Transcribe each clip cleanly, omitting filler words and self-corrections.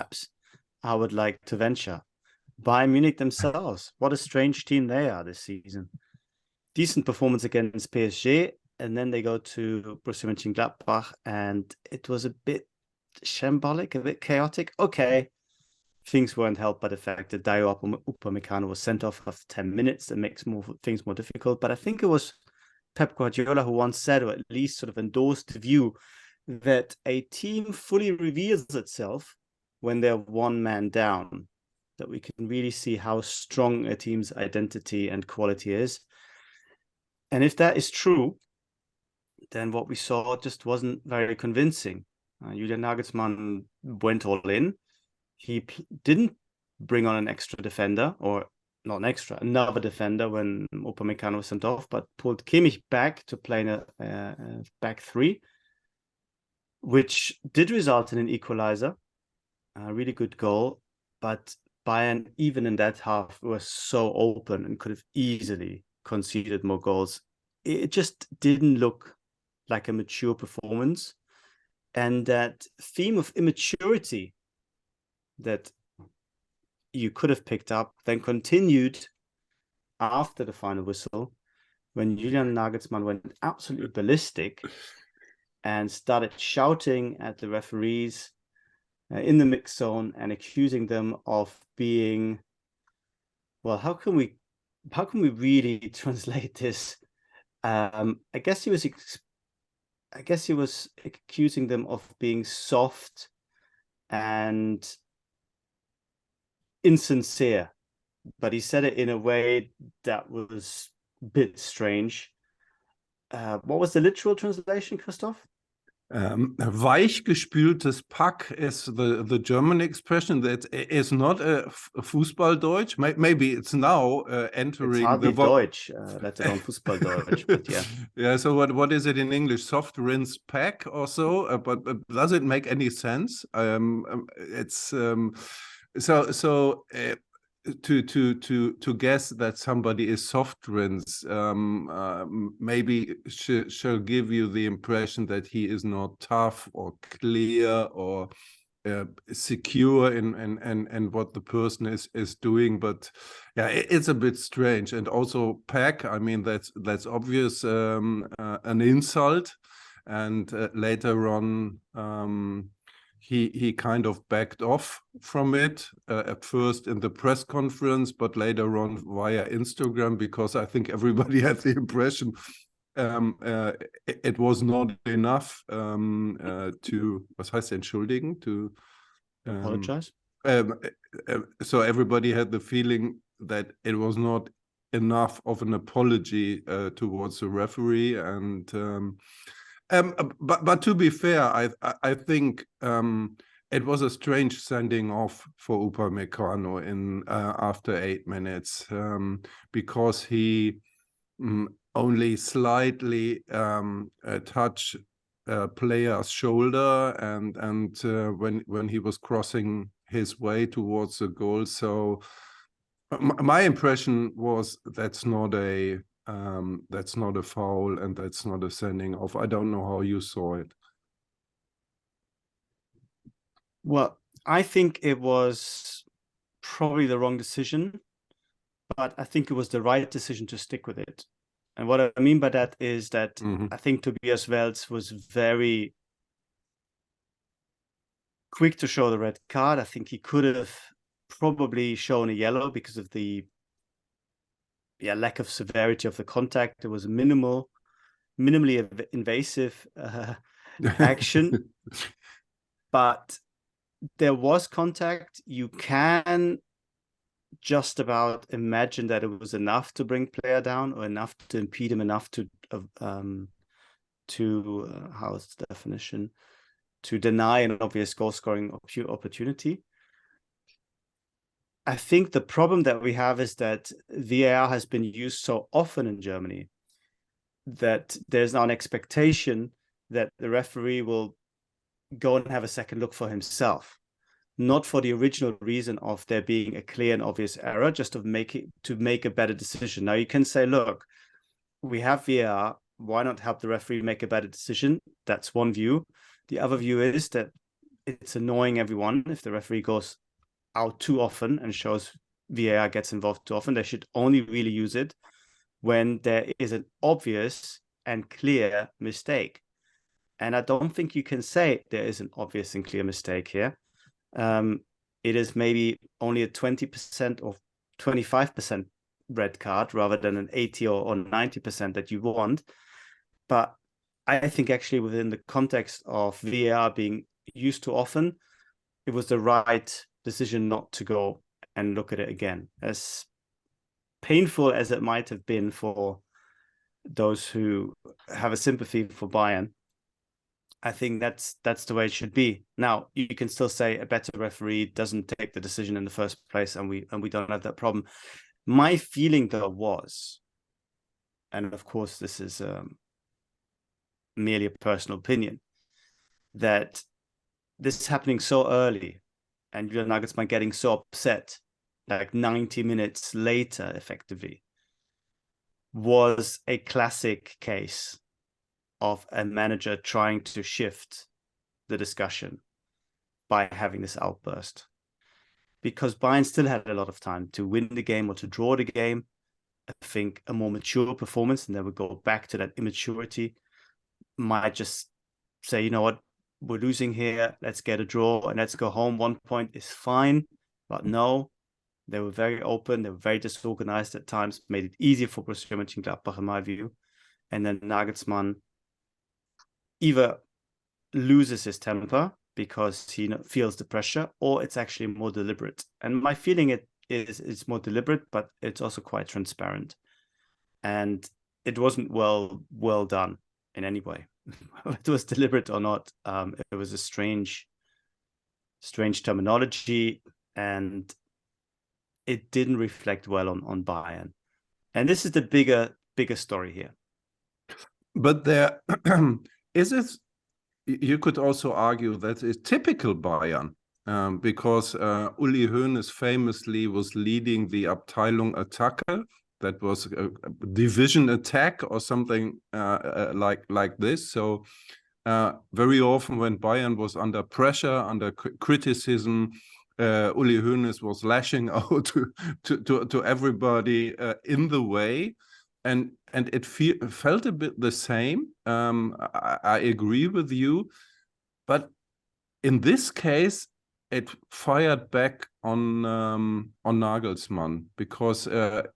perhaps I would like to venture. Bayern Munich themselves, what a strange team they are this season. Decent performance against PSG, and then they go to Borussia Mönchengladbach, and it was a bit shambolic, a bit chaotic. Okay, things weren't helped by the fact that Dayo Upamecano was sent off after 10 minutes. That makes things more difficult. But I think it was Pep Guardiola who once said, or at least sort of endorsed the view, that a team fully reveals itself when they're one man down, that we can really see how strong a team's identity and quality is. And if that is true, then what we saw just wasn't very convincing. Julian Nagelsmann went all in. He didn't bring on an extra defender, or not an extra, another defender when Upamecano was sent off, but pulled Kimmich back to play in a back three, which did result in an equalizer, a really good goal. But Bayern, even in that half, was so open and could have easily conceded more goals. It just didn't look like a mature performance. And that theme of immaturity that you could have picked up then continued after the final whistle, when Julian Nagelsmann went absolutely ballistic and started shouting at the referees in the mixed zone and accusing them of being, well, how can we really translate this? I guess he was accusing them of being soft and insincere, but he said it in a way that was a bit strange. What was the literal translation, Christoph? Weichgespültes Pack is the German expression. That is not a Fußballdeutsch. Maybe it's now entering. It's hardly Deutsch, let alone Fußballdeutsch. But yeah. Yeah. So what is it in English? Soft rinse pack or so? But does it make any sense? It's so. To guess that somebody is soft rinse maybe shall give you the impression that he is not tough or clear or secure in what the person is doing. But yeah, it's a bit strange. And also pack, I mean, that's obvious, an insult. And later on he kind of backed off from it, at first in the press conference, but later on via Instagram, because I think everybody had the impression it was not enough to, was heißt entschuldigen, to apologize. So everybody had the feeling that it was not enough of an apology towards the referee. And but to be fair, I think it was a strange sending off for Upamecano in after 8 minutes, because he only slightly touched a player's shoulder, and when he was crossing his way towards the goal. So my impression was that's not a foul and that's not a sending off. I don't know how you saw it. Well, I think it was probably the wrong decision, but I think it was the right decision to stick with it. And what I mean by that is that I think Tobias Welz was very quick to show the red card. I think he could have probably shown a yellow because of the lack of severity of the contact. It was a minimally invasive action, but there was contact. You can just about imagine that it was enough to bring player down, or enough to impede him, enough to how's the definition, to deny an obvious goal scoring opportunity. I think the problem that we have is that VAR has been used so often in Germany that there's now an expectation that the referee will go and have a second look for himself, not for the original reason of there being a clear and obvious error, just to make a better decision. Now you can say, look, we have VAR, why not help the referee make a better decision? That's one view. The other view is that it's annoying everyone if the referee goes out too often and shows VAR gets involved too often. They should only really use it when there is an obvious and clear mistake. And I don't think you can say there is an obvious and clear mistake here. It is maybe only a 20% or 25% red card rather than an 80 or 90% that you want. But I think actually within the context of VAR being used too often, it was the right decision not to go and look at it again. As painful as it might have been for those who have a sympathy for Bayern, I think that's the way it should be. Now, you can still say a better referee doesn't take the decision in the first place, and we don't have that problem. My feeling though was, and of course this is merely a personal opinion, that this is happening so early and Julian Nagelsmann getting so upset like 90 minutes later effectively was a classic case of a manager trying to shift the discussion by having this outburst, because Bayern still had a lot of time to win the game or to draw the game. I think a more mature performance, and then we go back to that immaturity, might just say, you know what, we're losing here, let's get a draw and let's go home. 1 point is fine. But no, they were very open, they were very disorganized at times, made it easier for Borussia Mönchengladbach in my view. And then Nagelsmann either loses his temper because he feels the pressure, or it's actually more deliberate. And my feeling it's more deliberate, but it's also quite transparent. And it wasn't well done in any way. Whether it was deliberate or not, it was a strange terminology, and it didn't reflect well on Bayern. And this is the bigger story here. But there is it. You could also argue that it's typical Bayern, because Uli Hoeneß famously was leading the Abteilung Attacke. That was a division attack or something like this. So very often when Bayern was under pressure, under criticism, Uli Hoeneß was lashing out to everybody in the way. And it felt a bit the same. I agree with you. But in this case, it fired back on Nagelsmann, because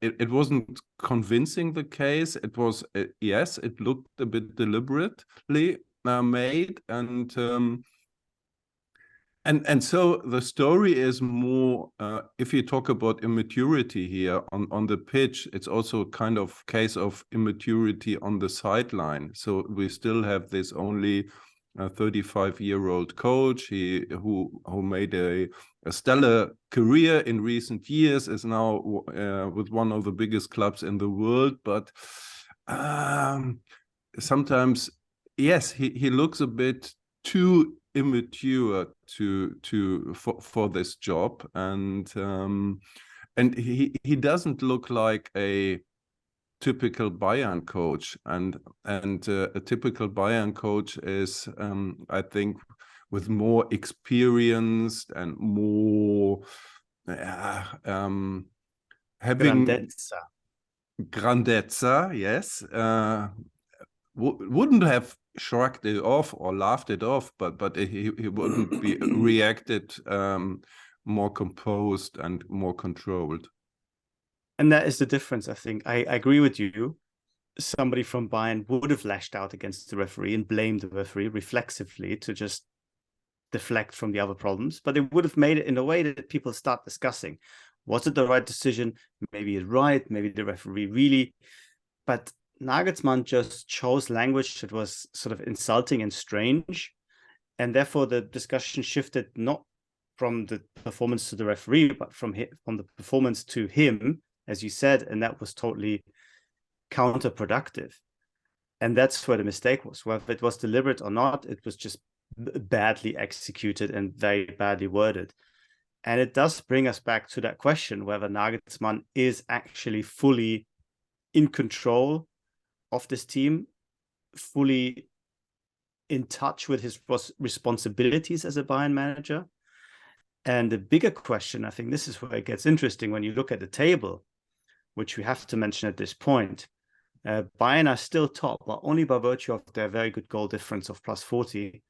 it wasn't convincing the case. It was, yes, it looked a bit deliberately made. And so the story is more, if you talk about immaturity here on the pitch, it's also a kind of case of immaturity on the sideline. So we still have this only 35-year-old coach who made a stellar career in recent years, is now with one of the biggest clubs in the world. But sometimes, yes, he looks a bit too immature for this job, and he doesn't look like a typical Bayern coach, and a typical Bayern coach is, I think, with more experience and more having grandezza, yes, wouldn't have shrugged it off or laughed it off, but he wouldn't be reacted more composed and more controlled. And that is the difference, I think. I agree with you. Somebody from Bayern would have lashed out against the referee and blamed the referee reflexively to just deflect from the other problems, but they would have made it in a way that people start discussing. Was it the right decision? Maybe it's right, maybe the referee really. But Nagelsmann just chose language that was sort of insulting and strange. And therefore the discussion shifted not from the performance to the referee, but from the performance to him, as you said, and that was totally counterproductive. And that's where the mistake was. Whether it was deliberate or not, it was just badly executed and very badly worded. And it does bring us back to that question, whether Nagelsmann is actually fully in control of this team, fully in touch with his responsibilities as a Bayern manager? And the bigger question, I think this is where it gets interesting when you look at the table, which we have to mention at this point. Bayern are still top, but only by virtue of their very good goal difference of +40.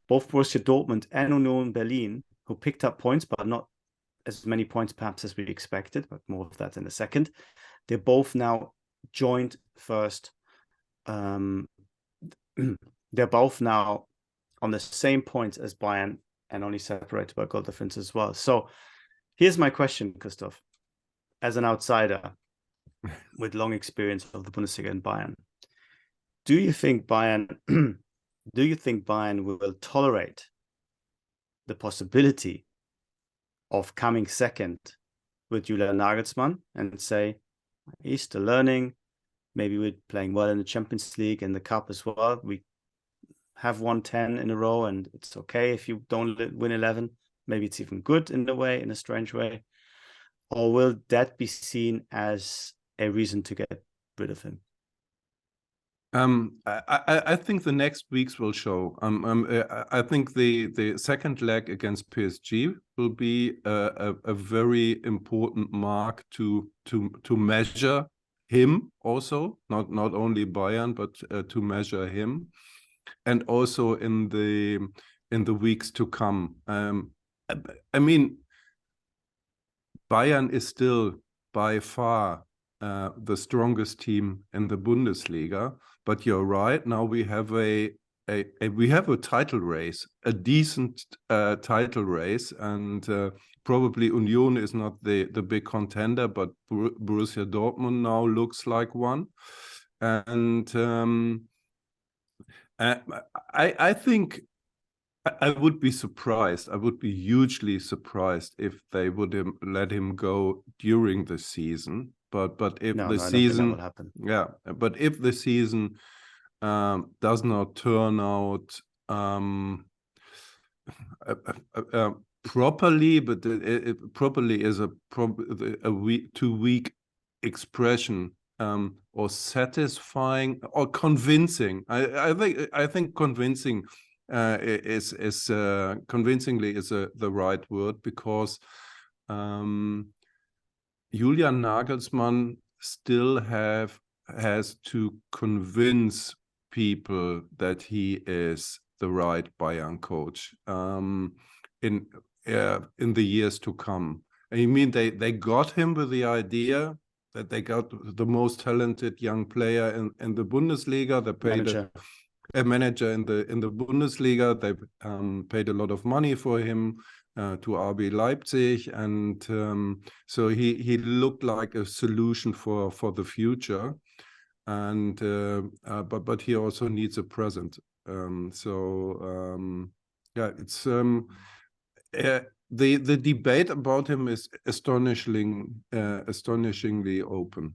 Both Borussia Dortmund and Union Berlin, who picked up points, but not as many points perhaps as we expected, but more of that in a second. They're both now joint first. They're both now on the same points as Bayern and only separated by goal difference as well. So here's my question, Christoph. As an outsider with long experience of the Bundesliga and Bayern, do you think Bayern will tolerate the possibility of coming second with Julian Nagelsmann and say, he's still learning, maybe we're playing well in the Champions League and the Cup as well, we have won 10 in a row and it's okay if you don't win 11, maybe it's even good in a way, in a strange way? Or will that be seen as a reason to get rid of him? I think the next weeks will show. I think the second leg against PSG will be a very important mark to measure him also, not only Bayern, but to measure him, and also in the weeks to come. I mean, Bayern is still by far the strongest team in the Bundesliga. But you're right. Now we have a title race, a decent title race, and probably Union is not the big contender, but Borussia Dortmund now looks like one. And I think I would be surprised. I would be hugely surprised if they would let him go during the season. But if the season, will happen. Yeah, but if the season does not turn out properly, but it properly is a too weak expression, or satisfying or convincing. I think convincing is convincingly is the right word, because Julian Nagelsmann still has to convince people that he is the right Bayern coach in the years to come. I mean, they got him with the idea that they got the most talented young player in the Bundesliga. They paid a manager in the Bundesliga. They paid a lot of money for him. To RB Leipzig, and so he looked like a solution for the future, and but he also needs a present. Yeah, it's the debate about him is astonishingly open.